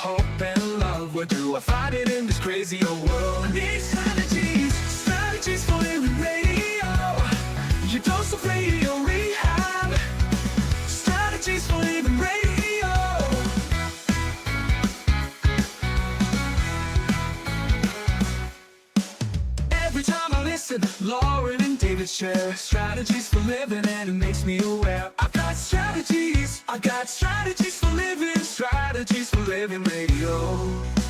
hope and love. Where do I find it in this crazy old world? I need strategies, strategies for living radio. Your dose of radio rehab. Strategies for living radio. Every time I listen, Lauren and David share strategies for living, and it makes me aware. I got strategies for living, strategies for living radio.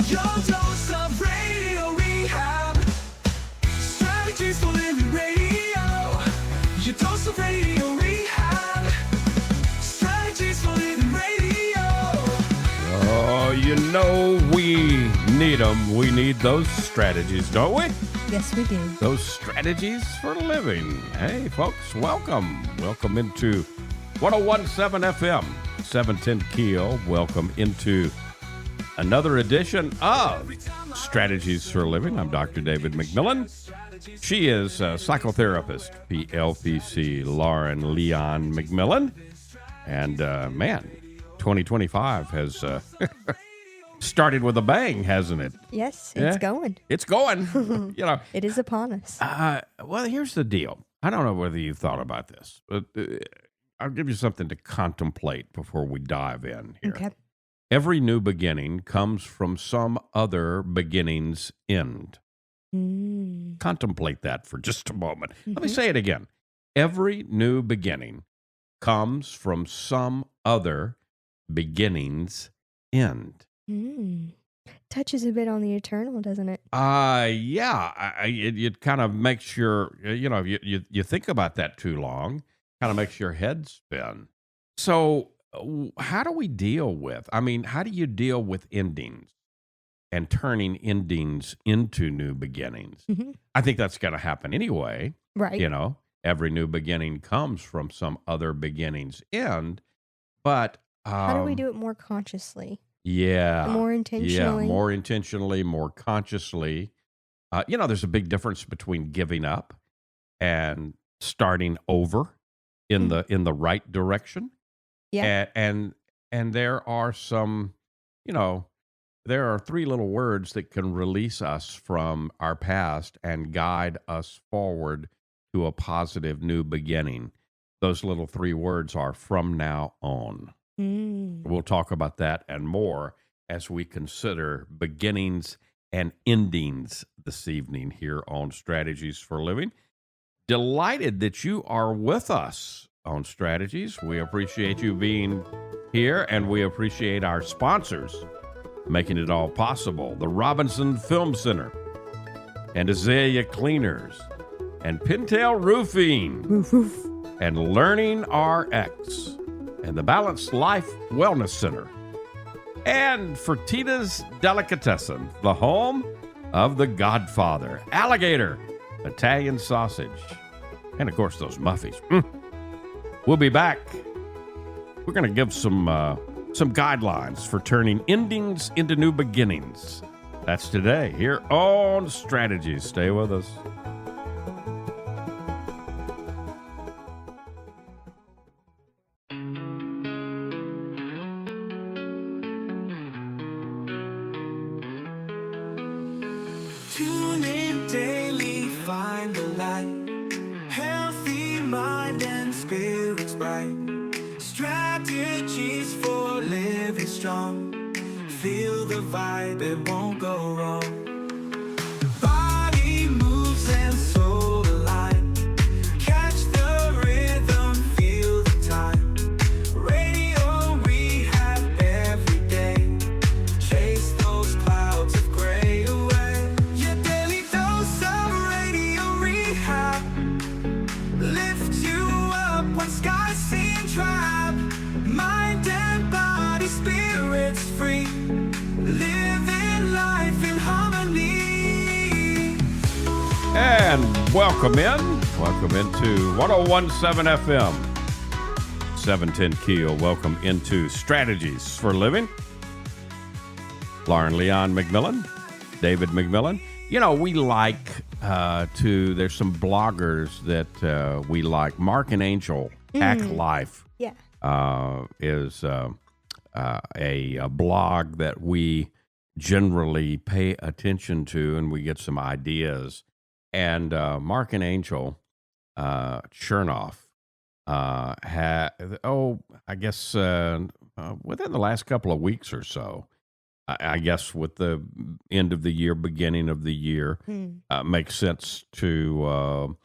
Your dose of radio rehab. Strategies for living radio. Your dose of radio rehab. Strategies for living radio. Oh, you know we need them. We need those strategies, don't we? Yes, we do. Those strategies for living. Hey, folks, welcome. Welcome into 101.7 FM, 710 Keel. Welcome into another edition of Strategies for Living. I'm Dr. David McMillan. She is a psychotherapist, PLPC, Lauren Leon McMillan. And, man, 2025 has started with a bang, hasn't it? Yes, it's going. It's going. You know, It is upon us. well, here's the deal. I don't know whether you've thought about this, but I'll give you something to contemplate before we dive in here. Okay. Every new beginning comes from some other beginning's end. Mm. Contemplate that for just a moment. Let me Mhm. say it again. Every new beginning comes from some other beginning's end. Mm. Touches a bit on the eternal, doesn't it? Yeah. It kind of makes your, you think about that too long, kind of makes your head spin. So how do we deal with, how do you deal with endings and turning endings into new beginnings? Hmm. I think that's going to happen anyway. Right. Every new beginning comes from some other beginning's end. But How do we do it more consciously? Yeah. More Yeah, intentionally? more intentionally, more consciously. There's a big difference between giving up and starting over in the right direction. Yeah. And there are some, there are three little words that can release us from our past and guide us forward to a positive new beginning. Those little three words are from now on. Mm. We'll talk about that and more as we consider beginnings and endings this evening here on Strategies for Living. Delighted that you are with us on Strategies. We appreciate you being here, and we appreciate our sponsors making it all possible. The Robinson Film Center and Azalea Cleaners and Pintail Roofing Woof, woof. and Learning RX and the Balanced Life Wellness Center, and Fertitta's Delicatessen, the home of the Godfather, Alligator, Italian sausage, and of course those Muffies. We'll be back. We're going to give some guidelines for turning endings into new beginnings. That's today here on Strategies. Stay with us. Tune in daily, find the light. Healthy mind and spirits bright. Strategies for living strong. Feel the vibe, it won't go wrong. Body moves and soul align. Catch the rhythm, feel the time. Radio rehab every day. Chase those clouds of gray away. Your daily dose of radio rehab. Lift you up when skies seem trapped. Mind and body, spirits free. Living life in harmony. And welcome in. Welcome into 101.7 FM, 710 Keel. Welcome into Strategies for Living. Lauren Leon McMillan, David McMillan. We like there's some bloggers that we like. Mark and Angel, Hack Life, Yeah. is a blog that we generally pay attention to, and we get some ideas. And Mark and Angel Chernoff had, I guess within the last couple of weeks or so, I guess with the end of the year, beginning of the year, makes sense to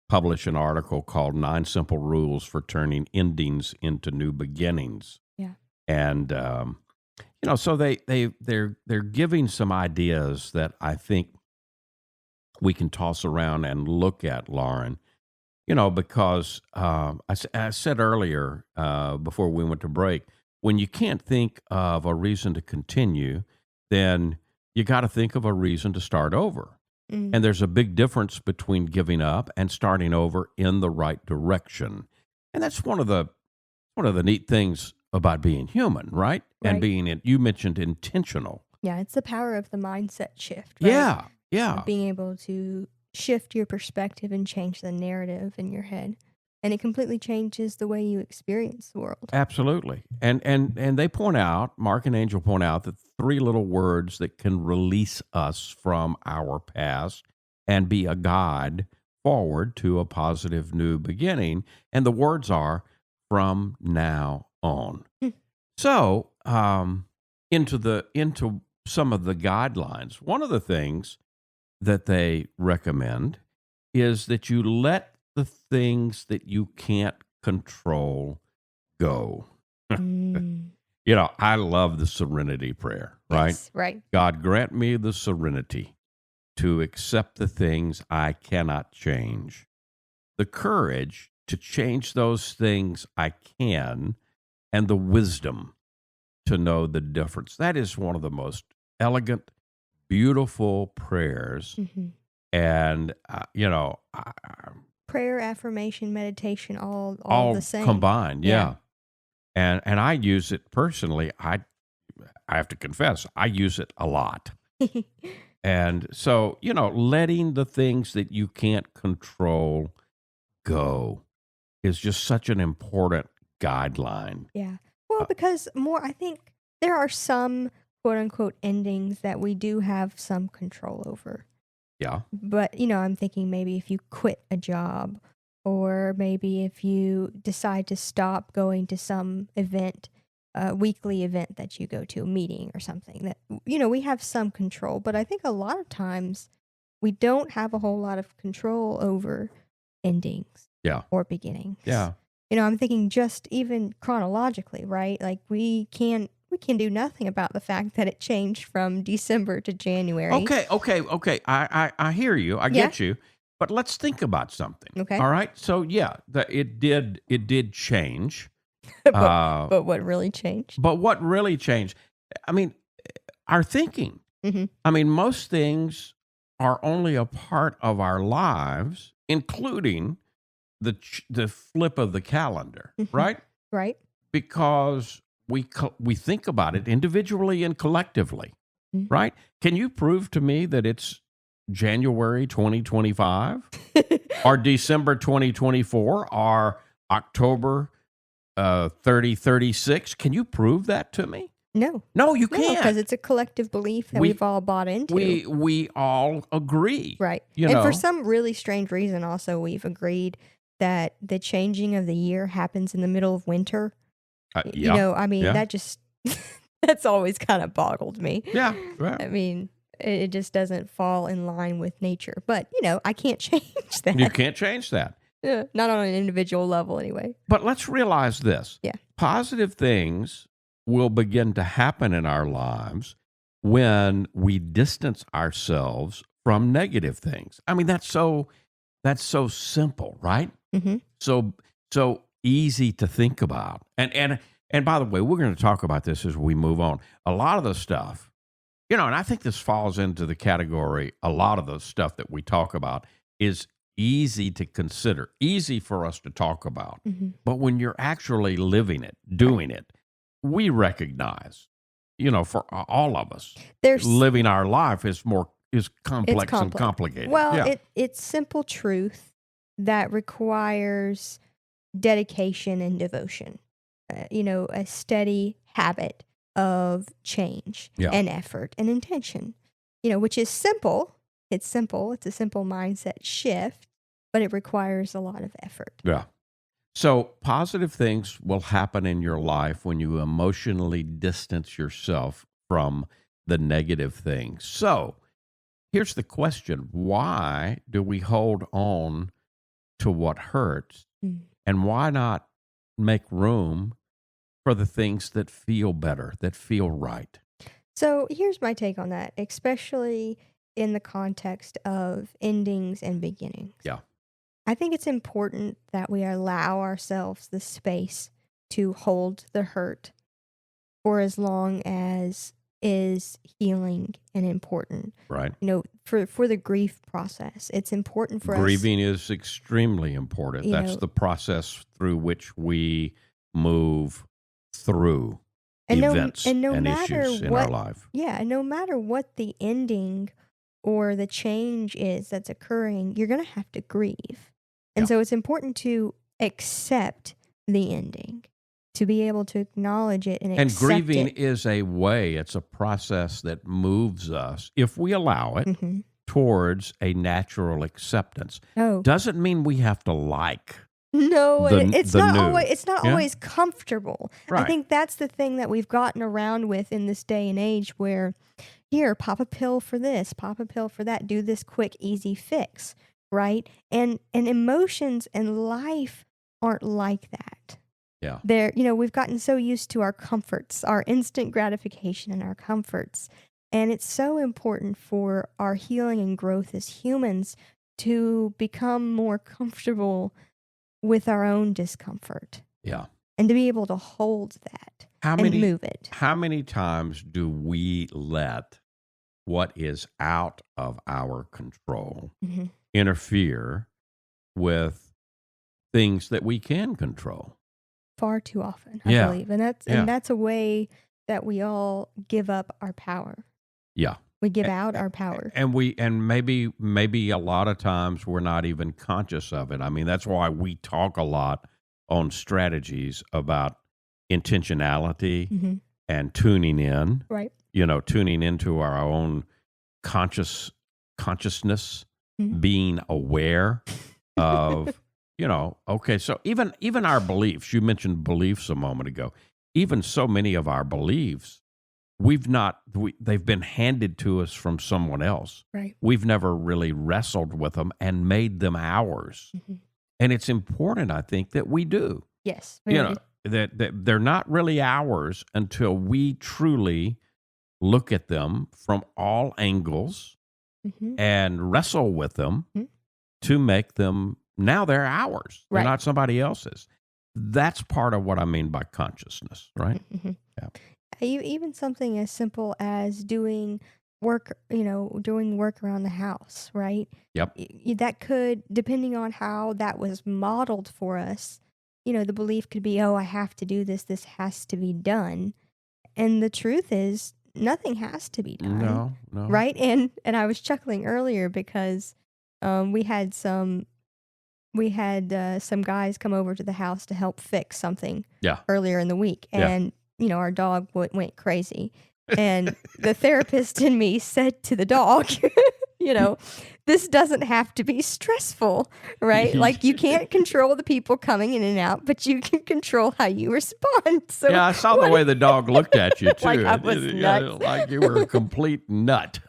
publish an article called 9 Simple Rules for Turning Endings into New Beginnings. Yeah. And, so they're giving some ideas that I think we can toss around and look at, Lauren, because I said earlier before we went to break, when you can't think of a reason to continue, then you got to think of a reason to start over. And there's a big difference between giving up and starting over in the right direction. And that's one of the neat things about being human, right? And being, you mentioned intentional. Yeah, it's the power of the mindset shift, right? Yeah, yeah. Being able to shift your perspective and change the narrative in your head. And it completely changes the way you experience the world. Absolutely. And they point out, Mark and Angel point out, that 3 little words that can release us from our past and be a guide forward to a positive new beginning. And the words are from now on. So, into some of the guidelines, one of the things that they recommend is that you let the things that you can't control go. I love the serenity prayer, right? Yes, right. God, grant me the serenity to accept the things I cannot change, the courage to change those things I can, and the wisdom to know the difference. That is one of the most elegant, beautiful prayers. And, prayer, affirmation, meditation, all the same. Combined, yeah. And I use it personally. I have to confess, I use it a lot. And so, letting the things that you can't control go is just such an important guideline. Yeah. Well, because I think there are some quote unquote endings that we do have some control over. Yeah. But, I'm thinking maybe if you quit a job, or maybe if you decide to stop going to some event, a weekly event that you go to, a meeting or something, that, we have some control. But I think a lot of times we don't have a whole lot of control over endings or beginnings. Yeah. I'm thinking just even chronologically, right? Like we can do nothing about the fact that it changed from December to January. Okay. I hear you. I get you. But let's think about something. Okay. All right. So it did change. but what really changed? But what really changed? I mean, our thinking. I mean, most things are only a part of our lives, including the flip of the calendar, right? Right. Because we think about it individually and collectively, right? Can you prove to me that it's January 2025 or December 2024 or October 3036? Can you prove that to me? No, you can't, because it's a collective belief that we've all bought into. We all agree, right? And for some really strange reason, also we've agreed that the changing of the year happens in the middle of winter. That just that's always kind of boggled me. Yeah, right. I mean, it just doesn't fall in line with nature. But I can't change that. You can't change that. Not on an individual level, anyway. But let's realize this. Yeah. Positive things will begin to happen in our lives when we distance ourselves from negative things. I mean, that's so simple, right? So easy to think about. And by the way, we're going to talk about this as we move on. A lot of the stuff, and I think this falls into the category, a lot of the stuff that we talk about is easy to consider, easy for us to talk about. But when you're actually living it, doing it, we recognize, for all of us, living our life is complex and complicated. Well, it's simple truth that requires dedication and devotion. a steady habit of change Yeah. and effort and intention, which is simple. It's simple. It's a simple mindset shift, but it requires a lot of effort. Yeah. So positive things will happen in your life when you emotionally distance yourself from the negative things. So here's the question. Why do we hold on to what hurts? Mm. And why not make room for the things that feel better, that feel right? So here's my take on that, especially in the context of endings and beginnings. Yeah. I think it's important that we allow ourselves the space to hold the hurt for as long as is healing and important. Right. For the grief process, it's important for Grieving is extremely important. That's the process through which we move through events and issues in our life. Yeah, and no matter what the ending or the change is that's occurring, you're going to have to grieve. And so it's important to accept the ending, to be able to acknowledge it and accept grieving it. is a way, it's a process that moves us, if we allow it, Mm-hmm. towards a natural acceptance. Oh, Doesn't mean we have to like. no, and it's the not new. always. It's not Yeah. always comfortable. I Right. think that's the thing that we've gotten around with in this day and age, where here, pop a pill for this, pop a pill for that, do this quick, easy fix, right? And emotions and life aren't like that. Yeah. We've gotten so used to our comforts, our instant gratification and our comforts. And it's so important for our healing and growth as humans to become more comfortable with our own discomfort Yeah. and to be able to hold that and move it. How many times do we let what is out of our control Mhm. interfere with things that we can control? Far too often, Yeah. I believe. And that's a way that we all give up our power. Yeah. We give out our power. And maybe a lot of times we're not even conscious of it. I mean, that's why we talk a lot on strategies about intentionality Mhm. and tuning in, Right. tuning into our own consciousness, Mhm. being aware of, okay, so even our beliefs, you mentioned beliefs a moment ago, even so many of our beliefs, they've been handed to us from someone else. Right. We've never really wrestled with them and made them ours. Mhm. And it's important, I think, that we do. Yes. That they're not really ours until we truly look at them from all angles Mhm. and wrestle with them Mhm. to make them, now they're ours. They're Right. not somebody else's. That's part of what I mean by consciousness, right? Mhm. Yeah. Even something as simple as doing work around the house, right? Yep. That could, depending on how that was modeled for us, the belief could be, oh, I have to do this. This has to be done. And the truth is, nothing has to be done. No. Right? And I was chuckling earlier because we had some guys come over to the house to help fix something Yeah. earlier in the week. Yeah. And, our dog went crazy. And the therapist in me said to the dog, this doesn't have to be stressful, right? Like, you can't control the people coming in and out, but you can control how you respond. So Yeah, I saw the way the dog looked at you, too. Like I was nuts. Like you were a complete nut.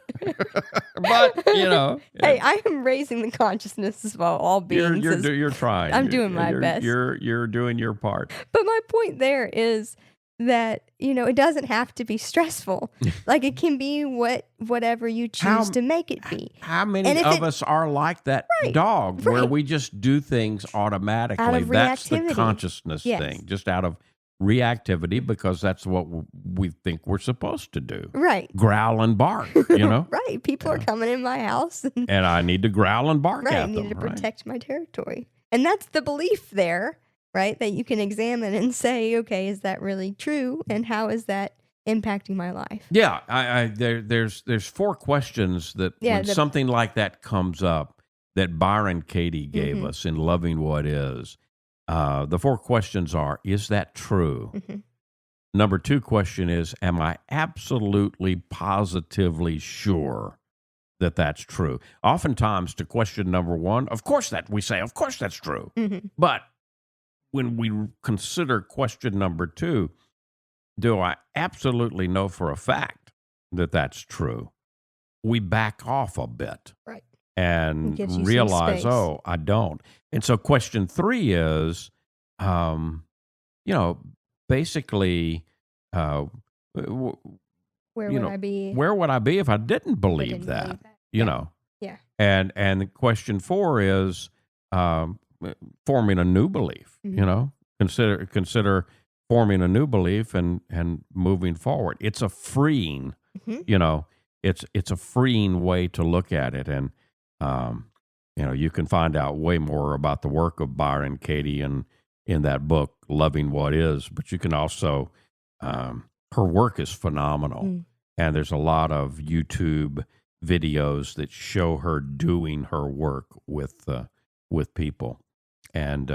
But, Hey, I am raising the consciousness of all beings. you're trying. I'm doing my best. You're doing your part. But my point there is that, it doesn't have to be stressful. Like, it can be whatever you choose to make it be. How many of us are like that dog where right. we just do things automatically? Out of That's the reactivity. consciousness Yes. thing, just out of reactivity, because that's what we think we're supposed to do. Right. Growl and bark, Right. People are coming in my house. And I need to growl and bark Right. I at them. need to protect my territory. And that's the belief there, right? That you can examine and say, okay, is that really true? And how is that impacting my life? Yeah, there's four questions that when something like that comes up that Byron Katie gave us in Loving What Is. The 4 questions are, is that true? Mhm. Number 2 question is, am I absolutely positively sure that that's true? Oftentimes to question number 1, of course that's true. Mhm. But when we consider question number 2, do I absolutely know for a fact that that's true? We back off a bit. Right. And It gives you some realize, space. oh, I don't. And so question 3 is, basically, w- Where you would know, I be? where would I be if I didn't if I believe didn't that? believe that? You Yeah. know, Yeah. and question 4 is forming a new belief. Mhm. You know, consider forming a new belief and moving forward. It's a freeing. Mhm. You know, it's a freeing way to look at it, and you can find out way more about the work of Byron Katie in that book, Loving What Is. But you can also, her work is phenomenal, Mm. and there's a lot of YouTube videos that show her doing her work with people, and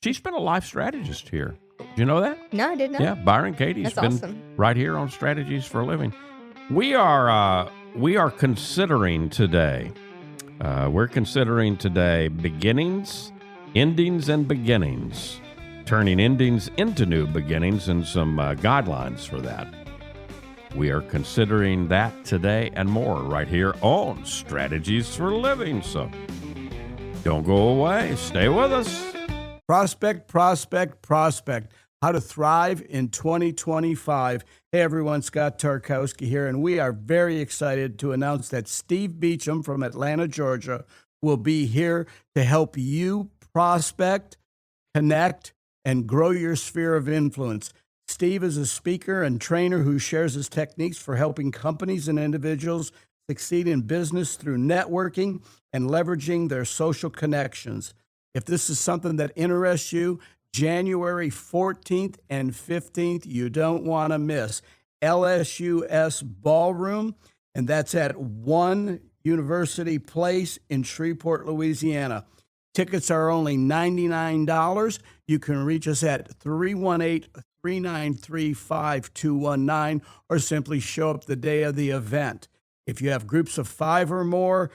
she's been a life strategist here. Do you know that? No, I didn't know. Yeah, Byron Katie's That's been awesome. right here on Strategies for a Living. We are considering today. We're considering today beginnings, endings, and beginnings, turning endings into new beginnings, and some guidelines for that. We are considering that today and more right here on Strategies for Living. So don't go away. Stay with us. Prospect, prospect, prospect. How to thrive in 2025. Hey everyone, Scott Tarkowski here, and we are very excited to announce that Steve Beecham from Atlanta, Georgia, will be here to help you prospect, connect, and grow your sphere of influence. Steve is a speaker and trainer who shares his techniques for helping companies and individuals succeed in business through networking and leveraging their social connections. If this is something that interests you, January 14th and 15th, you don't want to miss. LSUS Ballroom, and that's at 1 University Place in Shreveport, Louisiana. Tickets are only $99. You can reach us at 318-393-5219 or simply show up the day of the event. If you have groups of 5 or more,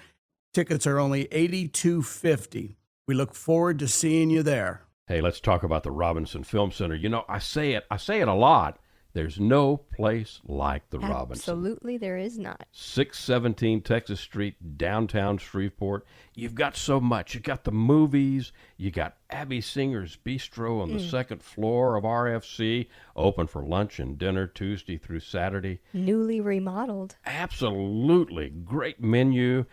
tickets are only $82.50. We look forward to seeing you there. Hey, let's talk about the Robinson Film Center. You know, I say it a lot. There's no place like the Robinson. Absolutely, there is not. 617 Texas Street, downtown Shreveport. You've got so much. You got the movies. You got Abby Singer's Bistro on the second floor of RFC, open for lunch and dinner Tuesday through Saturday. Newly remodeled. Absolutely. Great menu.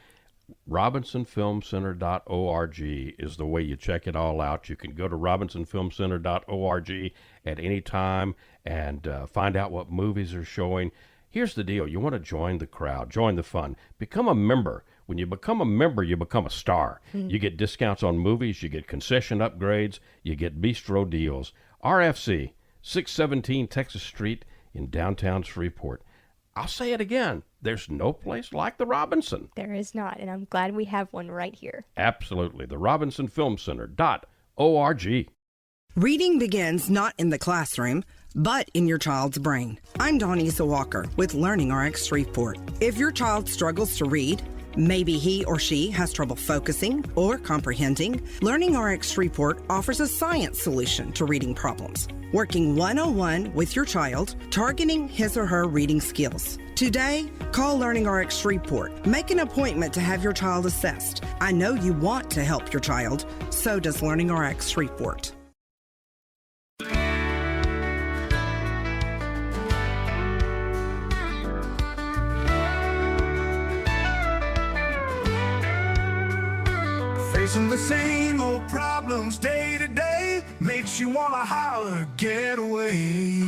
RobinsonFilmCenter.org is the way you check it all out. You can go to RobinsonFilmCenter.org at any time and find out what movies are showing. Here's the deal. You want to join the crowd, join the fun, become a member. When you become a member, you become a star. You get discounts on movies, you get concession upgrades, you get bistro deals. RFC, 617 Texas Street in downtown Shreveport. I'll say it again. There's no place like the Robinson. There is not, and I'm glad we have one right here. Absolutely. The RobinsonFilmCenter.org. Reading begins not in the classroom, but in your child's brain. I'm Donisa Walker with Learning RX Shreveport. If your child struggles to read, maybe he or she has trouble focusing or comprehending, Learning RX Shreveport offers a science solution to reading problems, working one-on-one with your child, targeting his or her reading skills. Today, call Learning RX Shreveport. Make an appointment to have your child assessed. I know you want to help your child, so does Learning RX Shreveport. Facing the same old problems day to day makes you wanna holler, get away.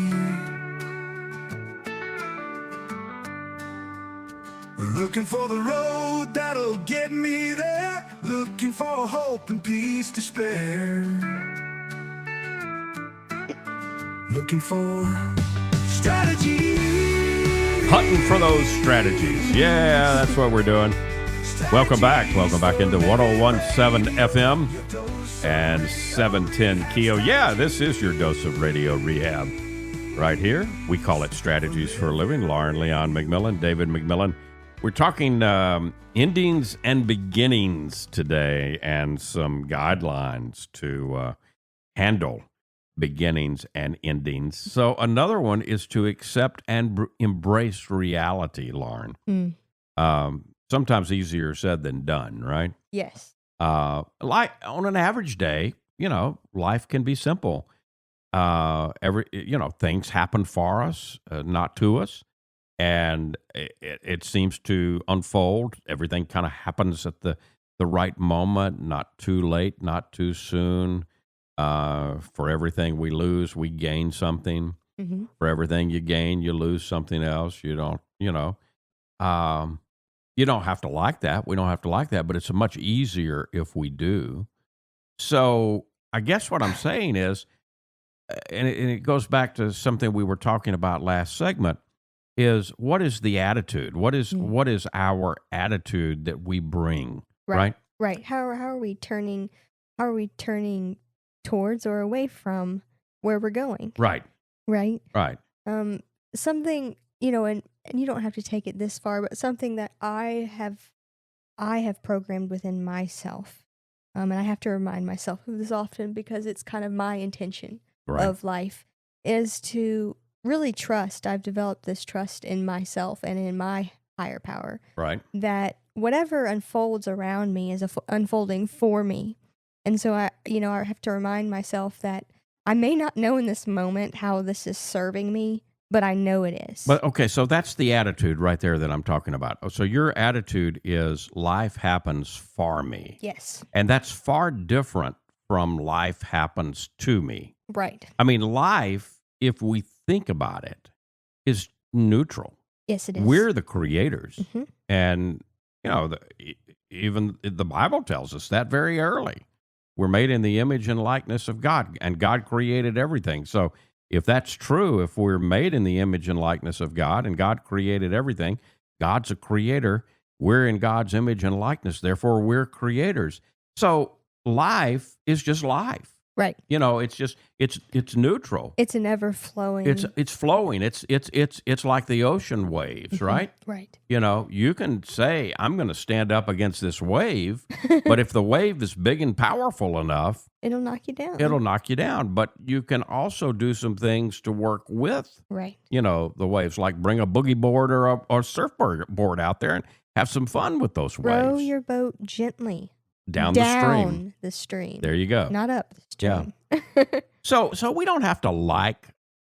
Looking for the road that'll get me there, looking for hope and peace to spare. Looking for strategy. Hunting for those strategies. Yeah, that's what we're doing. Welcome back. Welcome back into 101.7 FM. and 710 Keel. Yeah, this is your dose of radio rehab right here. We call it Strategies for a Living. Lauren Leon McMillan, David McMillan. We're talking endings and beginnings today and some guidelines to handle beginnings and endings. So another one is to accept and embrace reality, Lauren. Sometimes easier said than done, right? Yes. Like on an average day, life can be simple. Things happen for us, not to us. And it seems to unfold. Everything kind of happens at the right moment, not too late, not too soon. For everything we lose, we gain something. Mm-hmm. For everything you gain, you lose something else. You don't have to like that. We don't have to like that, but it's much easier if we do. So I guess what I'm saying is, and it goes back to something we were talking about last segment, is what is the attitude? What is our attitude that we bring, right? Right. How are we turning towards or away from where we're going? Right. Right. Right. Something, and you don't have to take it this far, but something that I have programmed within myself. And I have to remind myself of this often because it's kind of my intention of life, is to really trust. I've developed this trust in myself and in my higher power. Right. That whatever unfolds around me is unfolding for me. And so I have to remind myself that I may not know in this moment how this is serving me, but I know it is. But okay, so that's the attitude right there that I'm talking about. So your attitude is life happens for me. Yes. And that's far different from life happens to me. Right. I mean, life, if we think about it, is neutral. Yes, it is. We're the creators. Mm-hmm. And, even the Bible tells us that very early. We're made in the image and likeness of God, and God created everything. So if that's true, if we're made in the image and likeness of God, and God created everything, God's a creator. We're in God's image and likeness. Therefore, we're creators. So life is just life. Right. It's neutral. It's an ever flowing. It's flowing. It's like the ocean waves, right? Right. You can say, I'm going to stand up against this wave, but if the wave is big and powerful enough, It'll knock you down. it'll knock you down. But you can also do some things to work with, Right. the waves, like bring a boogie board or a surfboard out there and have some fun with those Row waves. your boat gently Down the stream. There you go. Not up the stream. So we don't have to like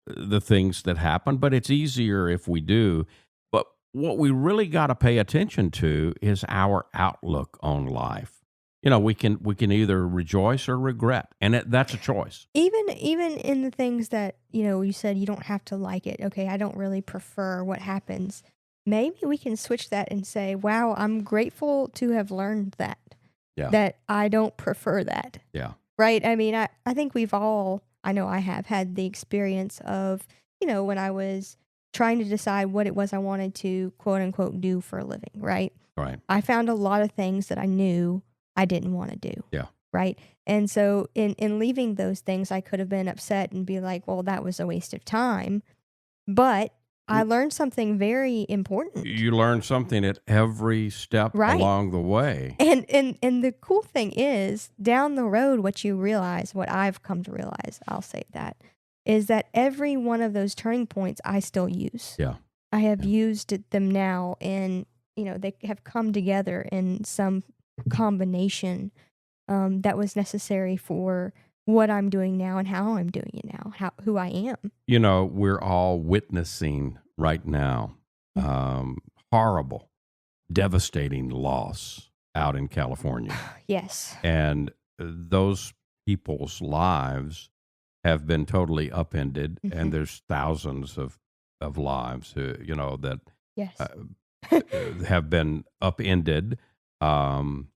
the things that happen, but it's easier if we do. But what we really got to pay attention to is our outlook on life. We can either rejoice or regret, and that's a choice. Even in the things that, you said you don't have to like it. Okay, I don't really prefer what happens. Maybe we can switch that and say, wow, I'm grateful to have learned that. Yeah. That I don't prefer that. Yeah. Right? I mean, I think we've all, I know I have had the experience of, when I was trying to decide what it was I wanted to quote unquote do for a living, right? Right. I found a lot of things that I knew I didn't want to do. Yeah. Right. And so in leaving those things, I could have been upset and be like, well, that was a waste of time. But I learned something very important. You learn something at every step along the way. And the cool thing is, down the road, what I've come to realize, I'll say that, is that every one of those turning points I still use. Yeah. I have used them now, and, they have come together in some combination that was necessary for what I'm doing now and how I'm doing it now, who I am. We're all witnessing right now horrible, devastating loss out in California. Yes. And those people's lives have been totally upended, and there's thousands of lives that Yes. have been upended, and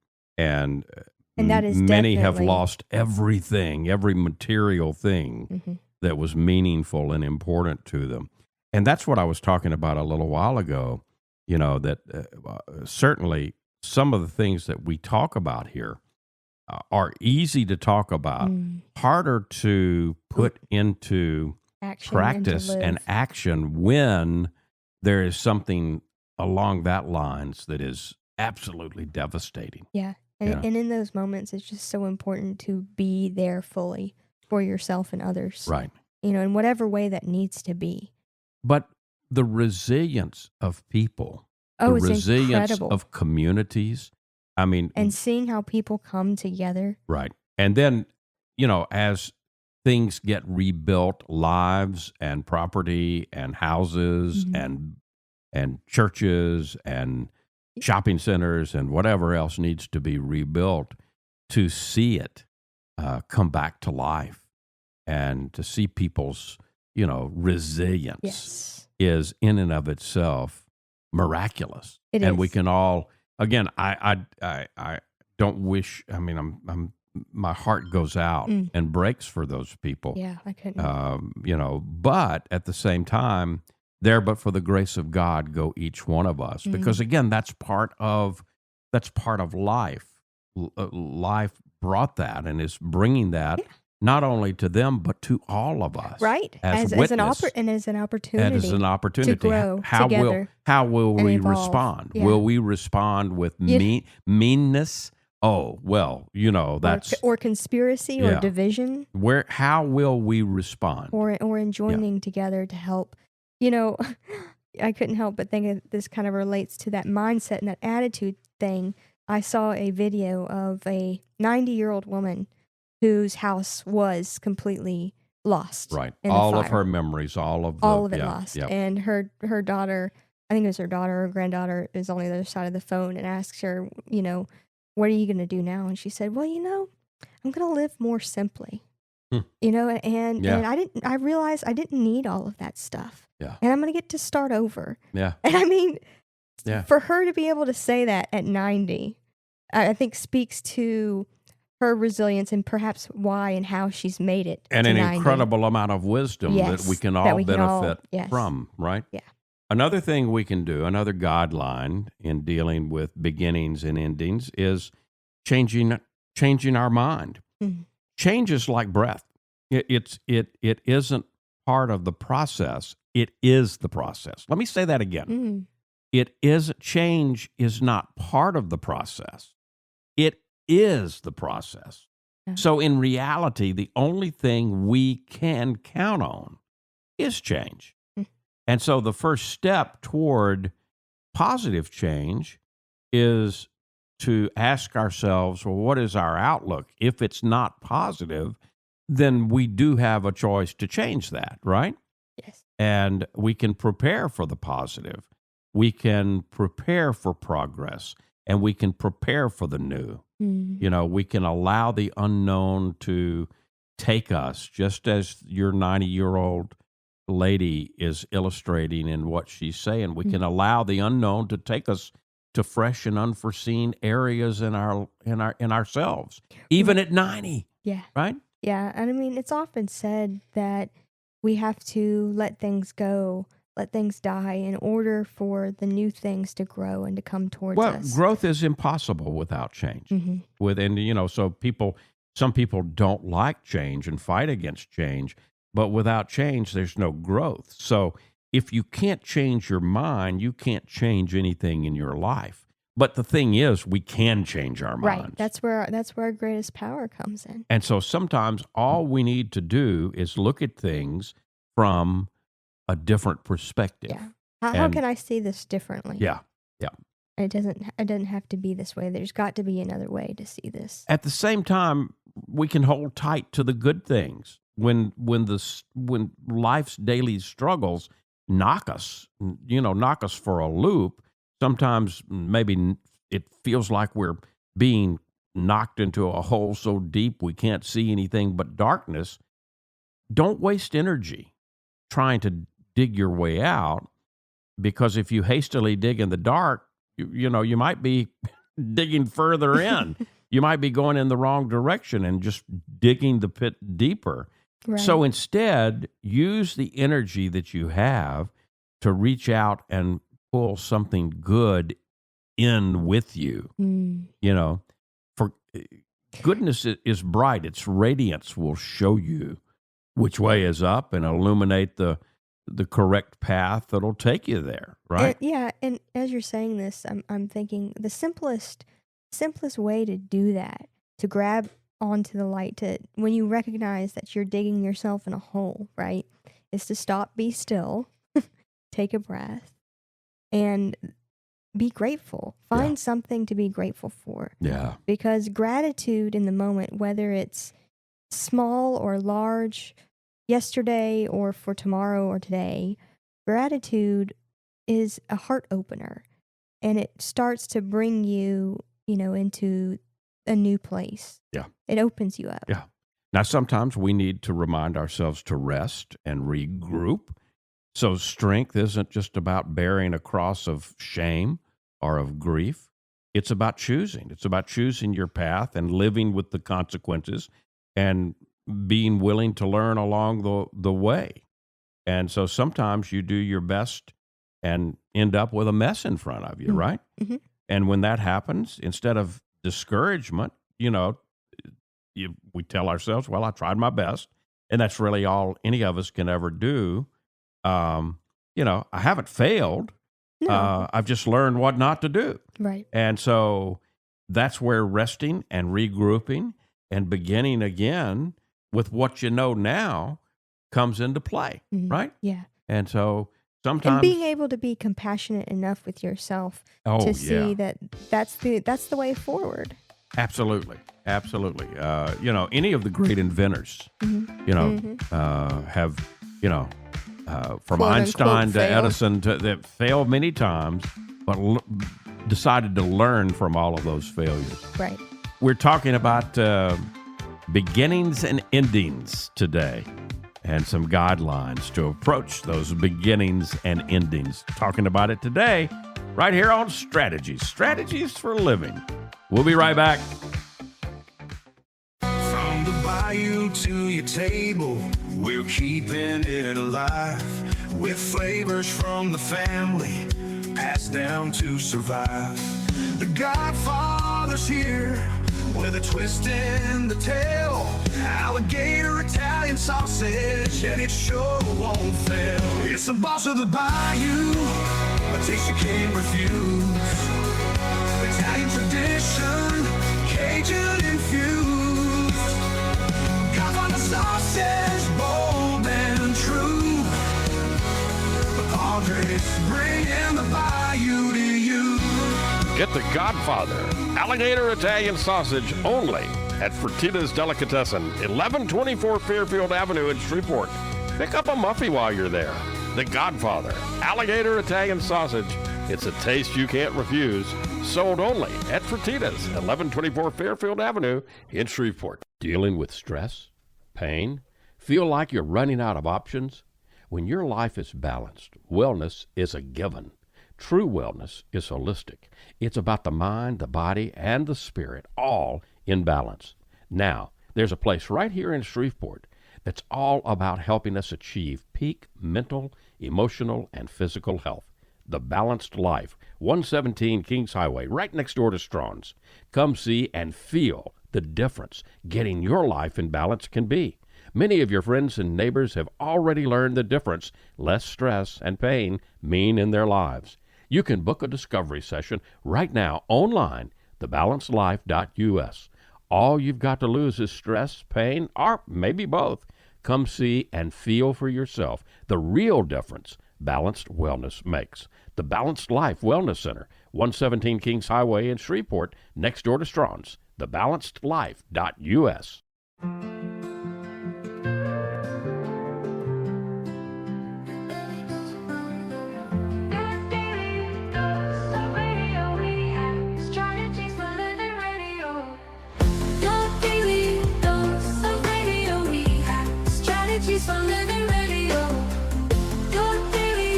that is many have definitely lost everything, every material thing that was meaningful and important to them. And that's what I was talking about a little while ago, that certainly some of the things that we talk about here are easy to talk about, harder to put into Action practice and to and live. action when there is something along that lines that is absolutely devastating. Yeah. Yeah. And in those moments, it's just so important to be there fully for yourself and others. Right. In whatever way that needs to be. But the resilience of people, Oh, the it's resilience incredible. of communities. I mean, And seeing how people come together. right. And then, as things get rebuilt, lives and property and houses and churches and shopping centers and whatever else needs to be rebuilt, to see it come back to life and to see people's, resilience Yes. is in and of itself miraculous. It and we is. can all, again, I don't wish, my heart goes out and breaks for those people. Yeah, I couldn't. But at the same time, there, but for the grace of God, go each one of us, because again, that's part of life. Life brought that and is bringing that not only to them but to all of us, Right. As as an witness, and as an opportunity. and as an opportunity to grow How together will and we evolve. respond? Yeah. Will we respond with Yeah. meanness? Oh well, that's or conspiracy Yeah. or division how will we respond? or in joining together to help. I couldn't help but think of this kind of relates to that mindset and that attitude thing. I saw a video of a 90-year-old woman whose house was completely lost. Right. in the All of fire. her memories, all of it yeah, lost. yeah. And her daughter, I think it was her daughter or granddaughter, is on the other side of the phone and asks her, what are you going to do now? And she said, well, I'm going to live more simply. Hmm. And Yeah. I realized I didn't need all of that stuff. Yeah. And I'm going to get to start over. Yeah. And I mean, Yeah. for her to be able to say that at 90, I think speaks to her resilience and perhaps why and how she's made it. And to an 90. incredible amount of wisdom Yes, that we can that all we can all- benefit yes. from, right? Yeah. Another thing we can do, another guideline in dealing with beginnings and endings, is changing our mind. Mhm. Change is like breath. It isn't part of the process. It is the process. Let me say that again. Change is not part of the process. It is the process. Yeah. So in reality, the only thing we can count on is change. And so the first step toward positive change is to ask ourselves, well, what is our outlook? If it's not positive, then we do have a choice to change that, right? Yes. And we can prepare for the positive. We can prepare for progress, and we can prepare for the new. We can allow the unknown to take us, just as your 90-year-old lady is illustrating in what she's saying. We can allow the unknown to take us to fresh and unforeseen areas in ourselves, even at 90, Yeah. right? Yeah. And I mean, it's often said that we have to let things go, let things die in order for the new things to grow and to come towards Well, us. growth is impossible without change. So some people don't like change and fight against change, but without change, there's no growth. So if you can't change your mind, you can't change anything in your life. But the thing is, we can change our minds. Right. That's where our greatest power comes in. And so sometimes all we need to do is look at things from a different perspective. Yeah. How can I see this differently? Yeah. It doesn't have to be this way. There's got to be another way to see this. At the same time, we can hold tight to the good things when life's daily struggles knock us for a loop. Sometimes maybe it feels like we're being knocked into a hole so deep we can't see anything but darkness. Don't waste energy trying to dig your way out, because if you hastily dig in the dark, you might be digging further in. You might be going in the wrong direction and just digging the pit deeper. Right. So instead, use the energy that you have to reach out and pull something good in with you. Goodness is bright. Its radiance will show you which way is up and illuminate the correct path that'll take you there, right? And as you're saying this, I'm thinking the simplest way to do that, to grab onto the light, to when you recognize that you're digging yourself in a hole, right, is to stop, be still, take a breath, and be grateful. Find something to be grateful for. Yeah. Because gratitude in the moment, whether it's small or large, yesterday or for tomorrow or today, gratitude is a heart opener, and it starts to bring you, into a new place. Yeah. It opens you up. Yeah. Now, sometimes we need to remind ourselves to rest and regroup. So strength isn't just about bearing a cross of shame or of grief. It's about choosing. It's about choosing your path and living with the consequences and being willing to learn along the way. And so sometimes you do your best and end up with a mess in front of you, right? Mm-hmm. And when that happens, instead of discouragement, we tell ourselves, well, I tried my best. And that's really all any of us can ever do. I haven't failed. No. I've just learned what not to do. Right. And so that's where resting and regrouping and beginning again with what you know now comes into play, Mhm. right? Yeah. And so sometimes And being able to be compassionate enough with yourself to see that that's the way forward. Absolutely. Any of the great inventors, have, from Quote, Einstein unquote, to failed. Edison that failed many times, but decided to learn from all of those failures. Right. We're talking about beginnings and endings today and some guidelines to approach those beginnings and endings. Talking about it today right here on Strategies for Living. We'll be right back. From the bayou to your table, we're keeping it alive with flavors from the family passed down to survive. The Godfather's here with a twist in the tail. Alligator Italian sausage, and it sure won't fail. It's the boss of the bayou, a taste you can't refuse. Italian tradition, Cajun infused. Godfather sausage, bold and true. The Padres bringing the bayou to you. Get the Godfather Alligator Italian Sausage only at Fertitta's Delicatessen, 1124 Fairfield Avenue in Shreveport. Pick up a muffy while you're there. The Godfather Alligator Italian Sausage. It's a taste you can't refuse. Sold only at Fertitta's, 1124 Fairfield Avenue in Shreveport. Dealing with stress, pain, feel like you're running out of options? When your life is balanced, wellness is a given. True wellness is holistic. It's about the mind, the body, and the spirit, all in balance. Now, there's a place right here in Shreveport that's all about helping us achieve peak mental, emotional, and physical health. The Balanced Life, 117 Kings Highway, right next door to Strawn's. Come see and feel the difference getting your life in balance can be. Many of your friends and neighbors have already learned the difference less stress and pain mean in their lives. You can book a discovery session right now online, thebalancedlife.us. All you've got to lose is stress, pain, or maybe both. Come see and feel for yourself the real difference balanced wellness makes. The Balanced Life Wellness Center, 117 Kings Highway in Shreveport, next door to Strawn's, thebalancedlife.us.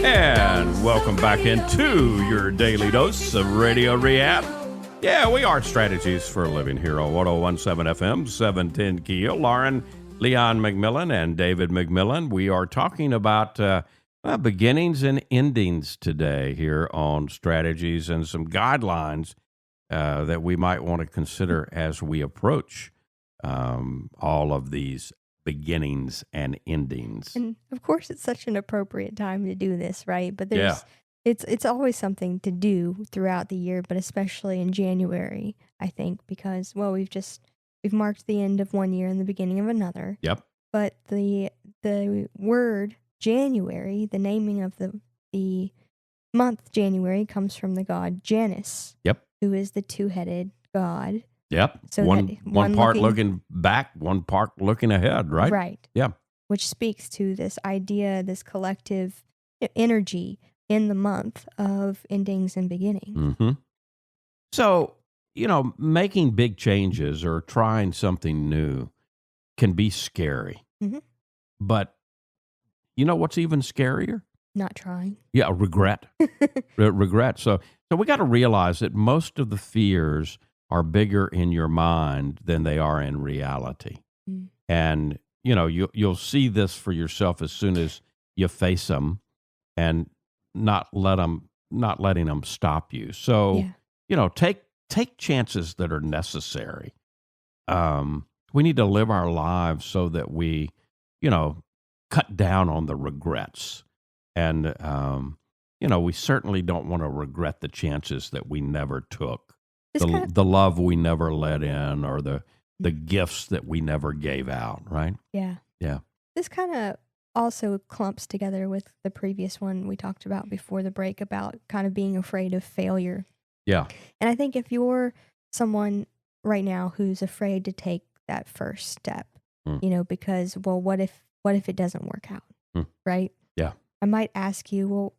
And welcome back into your daily dose of Radio Rehab. Yeah, we are Strategies for a Living here on 101.7 FM, 710 Keel. Lauren, Leon McMillan, and David McMillan. We are talking about beginnings and endings today here on Strategies and some guidelines that we might want to consider as we approach all of these beginnings and endings. And of course, it's such an appropriate time to do this, right? But Yeah. it's always something to do throughout the year, but especially in January, I think, because we've marked the end of one year and the beginning of another. Yep. But the word January, the naming of the month January, comes from the god Janus, Yep. who is the two-headed god. Yep. So one that one one part looking- looking back, one part looking ahead, right? Right. Yeah. Which speaks to this idea, this collective energy in the month of endings and beginnings. Mm-hmm. So, making big changes or trying something new can be scary. Mhm. But you know what's even scarier? Not trying. Yeah, regret. Regret. So we got to realize that most of the fears are bigger in your mind than they are in reality. Mm. And you'll see this for yourself as soon as you face them, and not letting them stop you. So Yeah. take chances that are necessary. We need to live our lives so that we cut down on the regrets. And, we certainly don't want to regret the chances that we never took, This kind of- the love we never let in, or the gifts that we never gave out, right? Yeah. Yeah. This kind of also clumps together with the previous one we talked about before the break about kind of being afraid of failure. Yeah. And I think if you're someone right now who's afraid to take that first step, because, well, what if it doesn't work out? Right? Yeah. I might ask you, well,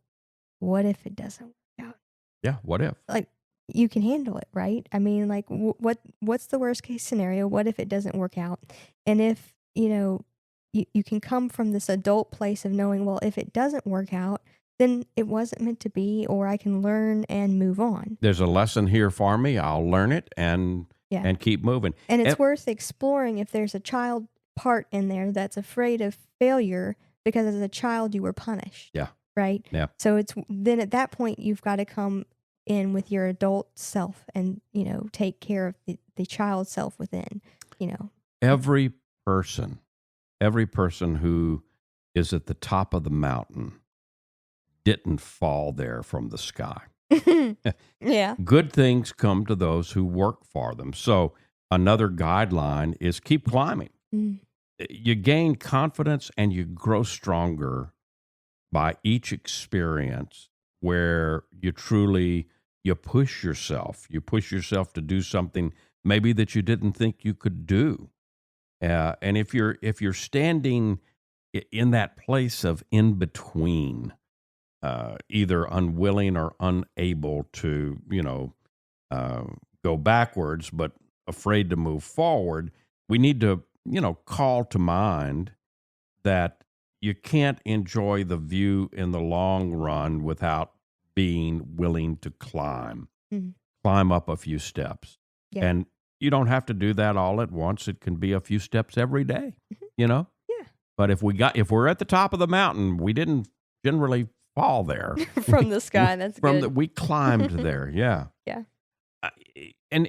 what if it doesn't work out? Yeah. What if? Like, you can handle it, right? I mean, like, what's the worst case scenario? What if it doesn't work out? And if, you can come from this adult place of knowing, well, if it doesn't work out, then it wasn't meant to be, or I can learn and move on. There's a lesson here for me. I'll learn it and keep moving. And it's worth exploring if there's a child part in there that's afraid of failure because as a child you were punished. Yeah. Right? Yeah. So it's then at that point you've got to come in with your adult self and, take care of the child self within, Every person who is at the top of the mountain didn't fall there from the sky. Yeah. Good things come to those who work for them. So another guideline is keep climbing. Mm. You gain confidence and you grow stronger by each experience where you push yourself. You push yourself to do something maybe that you didn't think you could do. And if you're standing in that place of in between, either unwilling or unable to, go backwards, but afraid to move forward, we need to, call to mind that you can't enjoy the view in the long run without being willing to climb up a few steps. Yeah. And you don't have to do that all at once. It can be a few steps every day, Yeah. But if we're at the top of the mountain, we didn't generally fall there From the sky, that's good. we climbed there. Yeah. Yeah. And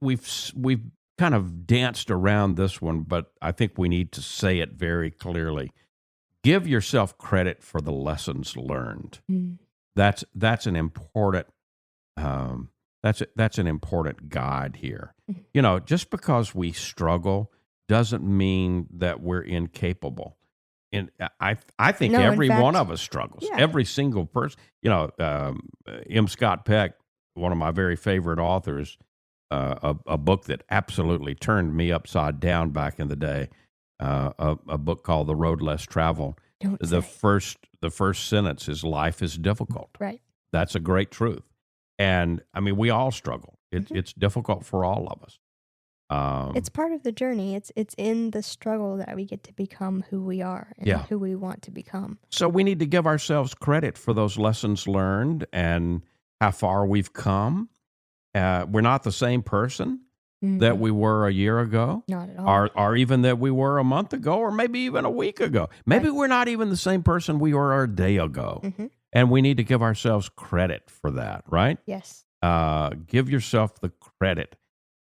we've kind of danced around this one, but I think we need to say it very clearly. Give yourself credit for the lessons learned. Mm. That's an important that's an important guide here. Just because we struggle doesn't mean that we're incapable. And I think No, in every fact- one of us struggles. Yeah. Every single person. M. Scott Peck, one of my very favorite authors, a book that absolutely turned me upside down back in the day. A book called The Road Less Traveled. Don't The say. first sentence is life is difficult. Right. That's a great truth. And I mean, we all struggle. It's difficult for all of us. It's part of the journey. It's in the struggle that we get to become who we are and Yeah. who we want to become. So we need to give ourselves credit for those lessons learned and how far we've come. We're not the same person that we were a year ago, Not at all. or even that we were a month ago, or maybe even a week ago. Maybe we're not even the same person we were a day ago. Mhm. And we need to give ourselves credit for that, right? Yes. Give yourself the credit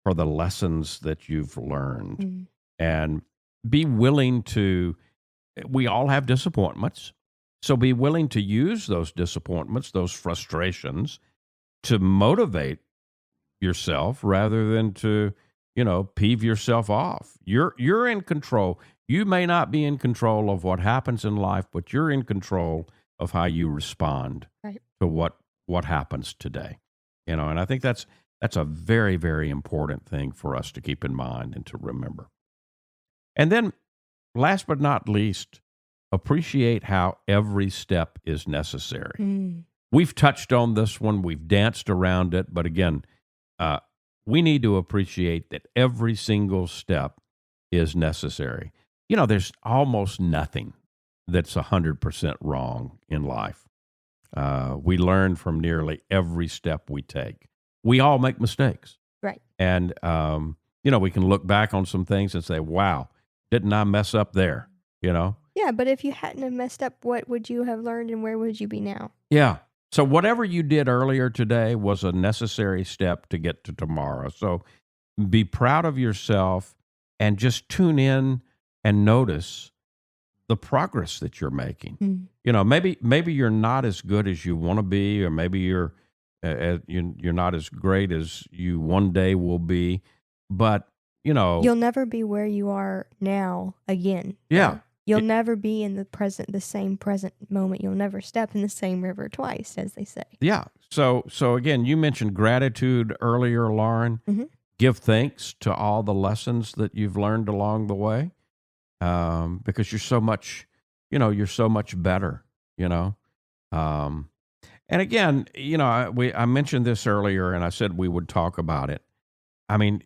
for the lessons that you've learned, and be willing to. We all have disappointments, so be willing to use those disappointments, those frustrations, to motivate yourself rather than to, peeve yourself off. You're in control. You may not be in control of what happens in life, but you're in control of how you respond to what happens today. And I think that's a very, very important thing for us to keep in mind and to remember. And then last but not least, appreciate how every step is necessary. We've touched on this one. We've danced around it. But again, we need to appreciate that every single step is necessary. There's almost nothing that's 100% wrong in life. We learn from nearly every step we take. We all make mistakes. Right. And, we can look back on some things and say, wow, didn't I mess up there? Yeah, but if you hadn't have messed up, what would you have learned and where would you be now? Yeah. So whatever you did earlier today was a necessary step to get to tomorrow. So be proud of yourself and just tune in and notice the progress that you're making. Maybe you're not as good as you want to be, or maybe you're not as great as you one day will be, but you'll never be where you are now again. Yeah. You'll never be in the same present moment. You'll never step in the same river twice, as they say. Yeah. So again, you mentioned gratitude earlier, Lauren. Give thanks to all the lessons that you've learned along the way, because you're so much better. And again, I mentioned this earlier, and I said we would talk about it. I mean,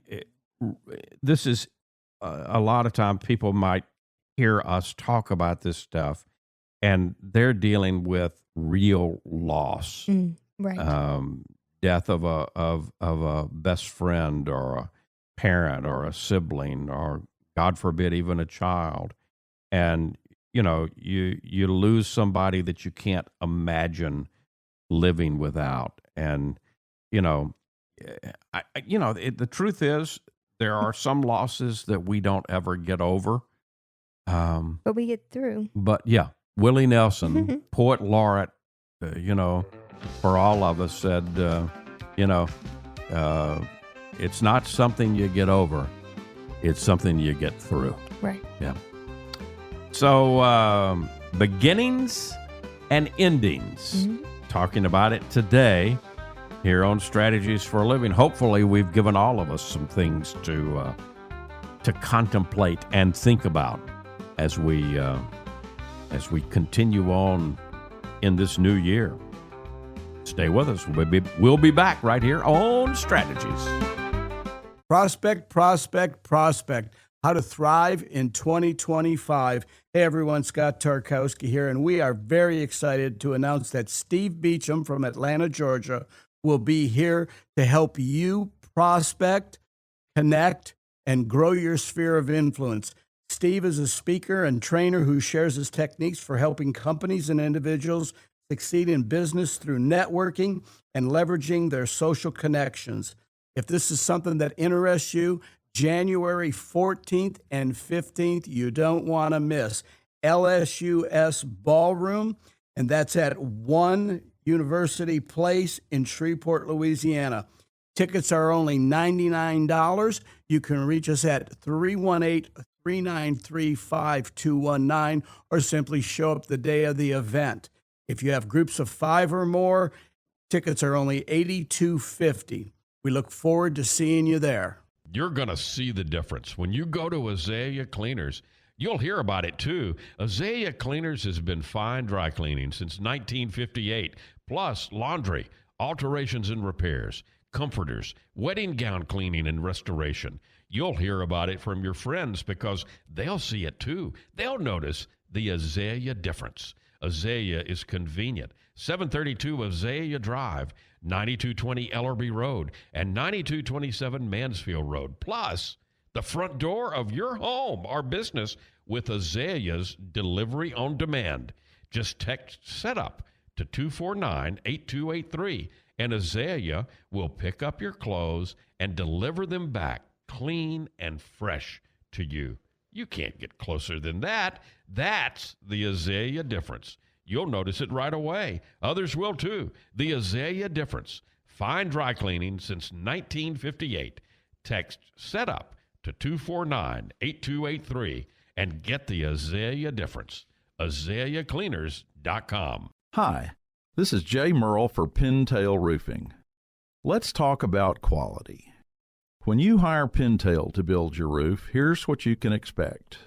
this is a lot of time people might hear us talk about this stuff, and they're dealing with real loss, Right. Death of a best friend or a parent or a sibling, or God forbid, even a child, and you lose somebody that you can't imagine living without, and the truth is there are some losses that we don't ever get over. But we get through. But yeah, Willie Nelson, poet laureate, for all of us, said, it's not something you get over, it's something you get through. Right. Yeah. So beginnings and endings, talking about it today here on Strategies for a Living. Hopefully we've given all of us some things to contemplate and think about as we continue on in this new year. Stay with us. We'll be back right here on Strategies. Prospect, prospect, prospect. How to thrive in 2025. Hey everyone, Scott Tarkowski here, and we are very excited to announce that Steve Beacham from Atlanta, Georgia, will be here to help you prospect, connect, and grow your sphere of influence. Steve is a speaker and trainer who shares his techniques for helping companies and individuals succeed in business through networking and leveraging their social connections. If this is something that interests you, January 14th and 15th, you don't want to miss. LSUS Ballroom, and that's at 1 University Place in Shreveport, Louisiana. Tickets are only $99. You can reach us at 318-393-5219 or simply show up the day of the event. If you have groups of 5 or more, tickets are only $82.50. We look forward to seeing you there. You're going to see the difference. When you go to Azalea Cleaners, you'll hear about it too. Azalea Cleaners has been fine dry cleaning since 1958, plus laundry, alterations and repairs, comforters, wedding gown cleaning and restoration. You'll hear about it from your friends because they'll see it too. They'll notice the Azalea difference. Azalea is convenient. 732 Azalea Drive, 9220 Ellerby Road, and 9227 Mansfield Road. Plus, the front door of your home or business with Azalea's delivery on demand. Just text SETUP to 249-8283 and Azalea will pick up your clothes and deliver them back clean and fresh to you. You can't get closer than that. That's the Azalea difference. You'll notice it right away. Others will too. The Azalea difference. Fine dry cleaning since 1958. Text SETUP to 249-8283 and get the Azalea difference. AzaleaCleaners.com. Hi, this is Jay Merle for Pintail Roofing. Let's talk about quality. When you hire Pintail to build your roof, here's what you can expect.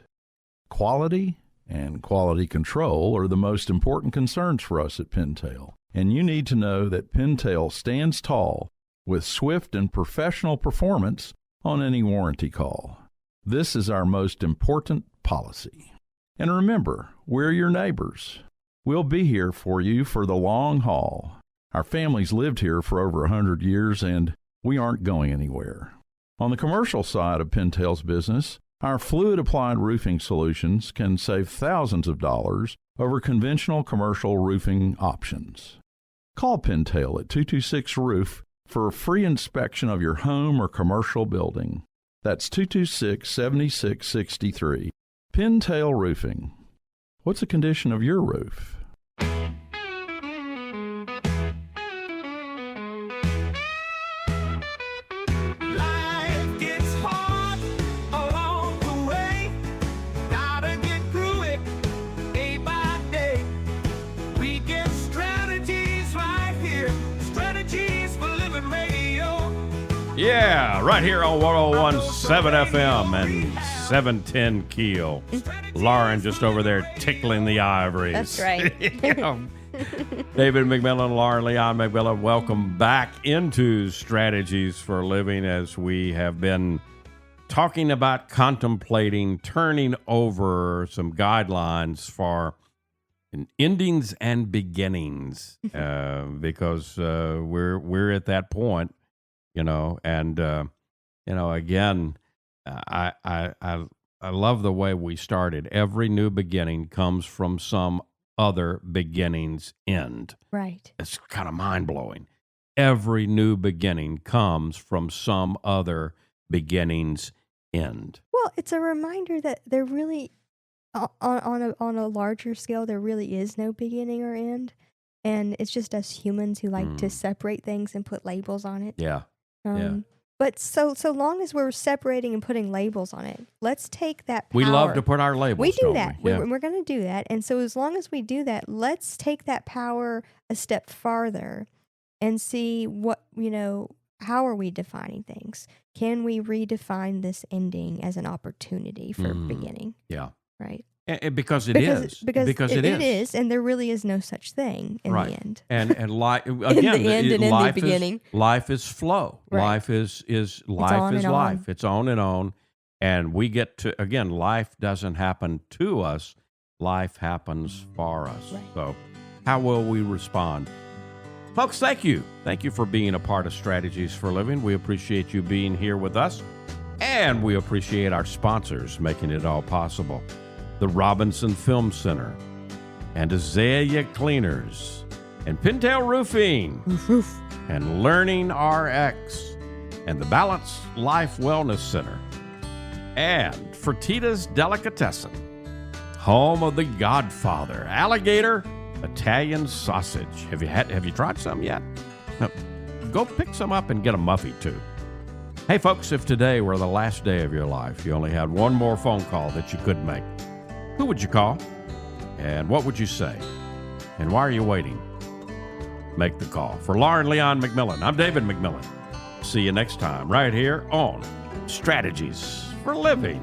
Quality and quality control are the most important concerns for us at Pintail, and you need to know that Pintail stands tall with swift and professional performance on any warranty call. This is our most important policy. And remember, we're your neighbors. We'll be here for you for the long haul. Our family's lived here for over 100 years, and we aren't going anywhere. On the commercial side of Pintail's business, our fluid-applied roofing solutions can save thousands of dollars over conventional commercial roofing options. Call Pintail at 226-ROOF for a free inspection of your home or commercial building. That's 226-7663. Pintail Roofing. What's the condition of your roof? Life gets hard along the way. Gotta get through it day by day. We get strategies right here. Strategies for Living Radio. Yeah, right here on 101.7 FM and 710 Keel. Lauren just over there tickling the ivories. That's right. Yeah. David McMillan, Lauren Leon McMillan, welcome back into Strategies for Living as we have been talking about contemplating turning over some guidelines for endings and beginnings because we're at that point, and again, I love the way we started. Every new beginning comes from some other beginning's end. Right. It's kind of mind-blowing. Every new beginning comes from some other beginning's end. Well, it's a reminder that there really, on a larger scale, there really is no beginning or end, and it's just us humans who like to separate things and put labels on it. Yeah. But so long as we're separating and putting labels on it, let's take that power. We love to put our labels. We do don't that. We? Yeah. We're going to do that. And so as long as we do that, let's take that power a step farther and see what, how are we defining things? Can we redefine this ending as an opportunity for beginning? Yeah. Right. Because it is. Because it is. And there really is no such thing in the end. And life again, in the end and in the beginning. Life is flow. Right. Life is life. On. It's on and on. And we get to, again, life doesn't happen to us. Life happens for us. Right. So how will we respond? Folks, thank you. Thank you for being a part of Strategies for Living. We appreciate you being here with us. And we appreciate our sponsors making it all possible. The Robinson Film Center, and Azalea Cleaners, and Pintail Roofing, and Learning RX, and the Balanced Life Wellness Center, and Fertitta's Delicatessen, home of the Godfather, Alligator Italian Sausage. Have you tried some yet? No. Go pick some up and get a muffy too. Hey folks, if today were the last day of your life, you only had one more phone call that you could make, who would you call? And what would you say? And why are you waiting? Make the call. For Lauren Leon McMillan, I'm David McMillan. See you next time right here on Strategies for Living.